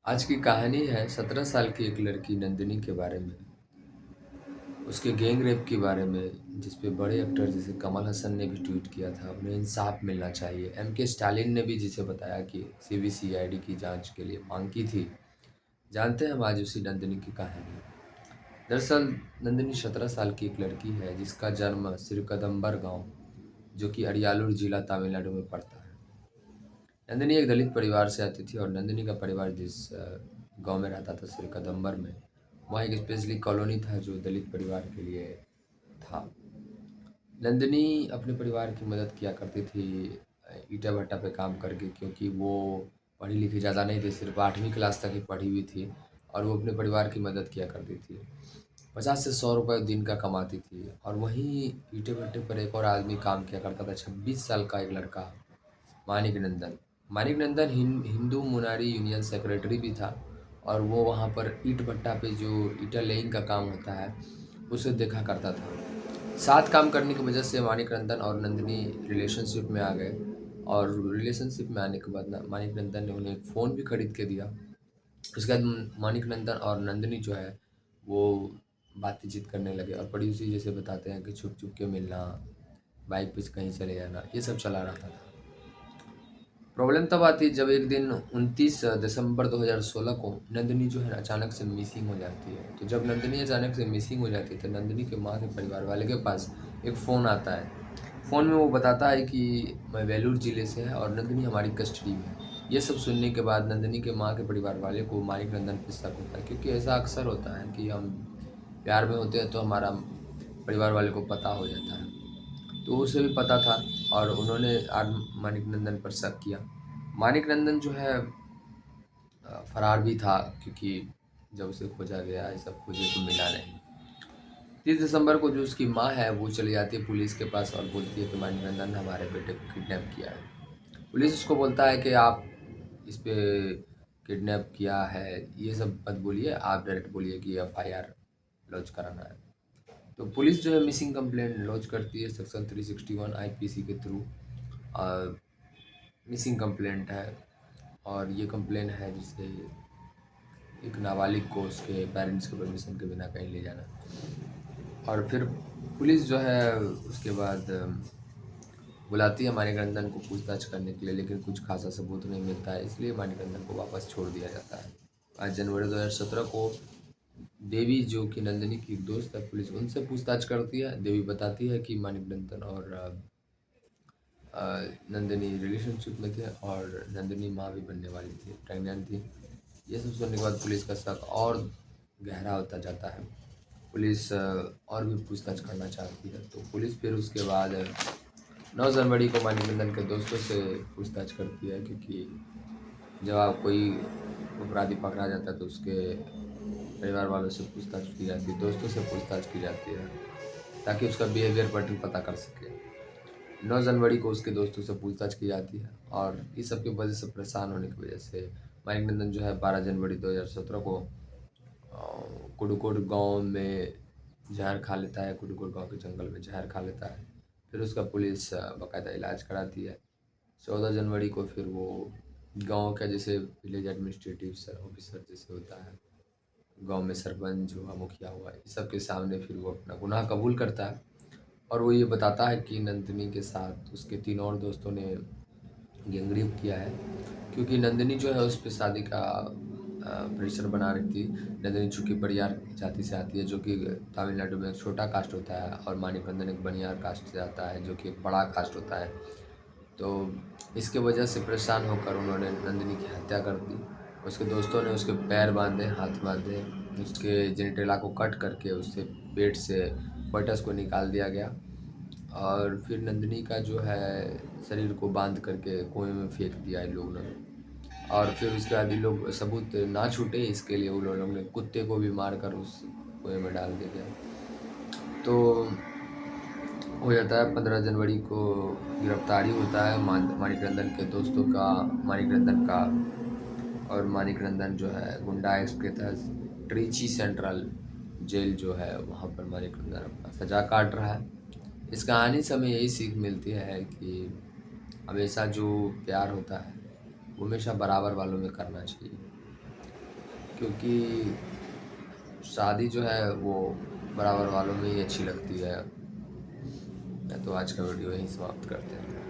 आज की कहानी है 17 साल की एक लड़की नंदिनी के बारे में। उसके गैंग रेप के बारे में, जिस पे बड़े एक्टर जैसे कमल हसन ने भी ट्वीट किया था, उन्हें इंसाफ मिलना चाहिए। एमके स्टालिन ने भी जिसे बताया कि सीबीसीआईडी की जांच के लिए मांग की थी। जानते हैं हम आज उसी नंदिनी की कहानी। दरअसल नंदिनी 17 साल की एक लड़की है जिसका जन्म सिरकदम्बर गांव, जो कि अड़ियालूर जिला तमिलनाडु में पड़ता है। नंदिनी एक दलित परिवार से आती थी और नंदिनी का परिवार जिस गांव में रहता था सिरकदम्बर में, वहाँ एक स्पेशली कॉलोनी था जो दलित परिवार के लिए था। नंदिनी अपने परिवार की मदद किया करती थी ईंटा भट्टा पे काम करके, क्योंकि वो पढ़ी लिखी ज़्यादा नहीं थी, सिर्फ 8वीं क्लास तक ही पढ़ी हुई थी। और वो अपने परिवार की मदद किया करती थी। 50 से 100 रुपये दिन का कमाती थी। और वहीं ईंटे भट्टे पर एक और आदमी काम किया करता था, 26 साल का एक लड़का, मानिक नंदन। मानिक नंदन हिंदू मुनारी यूनियन सेक्रेटरी भी था। और वो वहाँ पर ईंट भट्टा पे जो ईंटा लेइंग का काम होता है, उसे देखा करता था। साथ काम करने की वजह से मानिक नंदन और नंदिनी रिलेशनशिप में आ गए। और रिलेशनशिप में आने के बाद मानिक नंदन ने उन्हें एक फ़ोन भी खरीद के दिया। उसके बाद मानिक नंदन और नंदिनी जो है वो बातचीत करने लगे, और बड़ी उसी जैसे बताते हैं कि छुप छुप के मिलना, बाइक पे कहीं चले जाना, ये सब चला रहता था। प्रॉब्लम तब आती है जब एक दिन 29 दिसंबर 2016 को नंदिनी जो है ना अचानक से मिसिंग हो जाती है। तो जब नंदिनी अचानक से मिसिंग हो जाती है तो नंदिनी के माँ के परिवार वाले के पास एक फ़ोन आता है। फ़ोन में वो बताता है कि मैं वेलूर ज़िले से है और नंदिनी हमारी कस्टडी में है। ये सब सुनने के बाद नंदिनी के माँ के परिवार वाले को मानिक नंदन पे शक होता है, क्योंकि ऐसा अक्सर होता है कि हम प्यार में होते हैं तो हमारा परिवार वाले को पता हो जाता है। तो उसे भी पता था और उन्होंने आज मानिक नंदन पर शक किया। मानिक नंदन जो है फरार भी था, क्योंकि जब उसे खोजा गया, ये सब खोजे तो मिला नहीं। 30 दिसंबर को जो उसकी माँ है वो चली जाती है पुलिस के पास और बोलती है कि मानिक नंदन ने हमारे बेटे को किडनैप किया है। पुलिस उसको बोलता है कि आप इस पे किडनैप किया है ये सब मत बोलिए, आप डायरेक्ट बोलिए कि एफआईआर लॉन्च कराना है। तो पुलिस जो है मिसिंग कंप्लेंट लॉन्च करती है सेक्शन 361 आईपीसी के थ्रू। मिसिंग कंप्लेंट है, और ये कंप्लेन है जिससे एक नाबालिग को उसके पेरेंट्स के परमिशन के बिना कहीं ले जाना। और फिर पुलिस जो है उसके बाद बुलाती है मानिक नंदन को पूछताछ करने के लिए, लेकिन कुछ खासा सबूत नहीं मिलता है, इसलिए मानिक नंदन को वापस छोड़ दिया जाता है। 5 जनवरी 2017 को देवी, जो कि नंदिनी की एक दोस्त है, पुलिस उनसे पूछताछ करती है। देवी बताती है कि मानिक नंदन और नंदिनी रिलेशनशिप में थे और नंदिनी माँ भी बनने वाली थी, प्रेग्नेंट थी। ये सब सुनने के बाद पुलिस का शक और गहरा होता जाता है। पुलिस और भी पूछताछ करना चाहती है। तो पुलिस फिर उसके बाद 9 जनवरी को मानिक नंदन के दोस्तों से पूछताछ करती है, क्योंकि जब आप कोई अपराधी पकड़ा जाता है तो उसके परिवार वालों से पूछताछ की जाती है, दोस्तों से पूछताछ की जाती है, ताकि उसका बिहेवियर पैटर्न पता कर सके। 9 जनवरी को उसके दोस्तों से पूछताछ की जाती है, और इस सब की वजह से परेशान होने की वजह से मानिक नंदन जो है 12 जनवरी 2017 को कुडुकोड गांव में जहर खा लेता है। कुडुकोड गांव के जंगल में जहर खा लेता है। फिर उसका पुलिस बाकायदा इलाज कराती है। 14 जनवरी को फिर वो गांव का जैसे विलेज एडमिनिस्ट्रेटिव ऑफिसर जैसे होता है, गांव में सरपंच हुआ, मुखिया हुआ, इस सब के सामने फिर वो अपना गुनाह कबूल करता है। और वो ये बताता है कि नंदिनी के साथ उसके 3 और दोस्तों ने गैंगरेप किया है, क्योंकि नंदिनी जो है उस पर शादी का प्रेशर बना रही थी। नंदिनी चूँकि बनियार जाति से आती है, जो कि तमिलनाडु में एक छोटा कास्ट होता है, और मानिक नंदन एक बनियार कास्ट से आता है, जो कि एक बड़ा कास्ट होता है। तो इसके वजह से परेशान होकर उन्होंने नंदिनी की हत्या कर दी। उसके दोस्तों ने उसके पैर बांधे, हाथ बांधे, उसके जेनिटेला को कट करके उससे पेट से फटस को निकाल दिया गया। और फिर नंदिनी का जो है शरीर को बांध करके कुएं में फेंक दिया इन लोगों ने। और फिर उसके बाद ये लोग सबूत ना छूटे, इसके लिए उन लोगों ने कुत्ते को भी मार कर उस कुएं में डाल दिया। तो हो जाता है 15 जनवरी को गिरफ्तारी होता है मानिक नंदन के दोस्तों का, मानिक नंदन का। और मानिक नंदन जो है गुंडा एक्ट के तहत ट्रिची सेंट्रल जेल जो है वहाँ पर मानिक नंदन अपना सजा काट रहा है। इस कहानी से हमें यही सीख मिलती है कि हमेशा जो प्यार होता है वो हमेशा बराबर वालों में करना चाहिए। क्योंकि शादी जो है वो बराबर वालों में ही अच्छी लगती है। तो आज का वीडियो यहीं समाप्त करते हैं।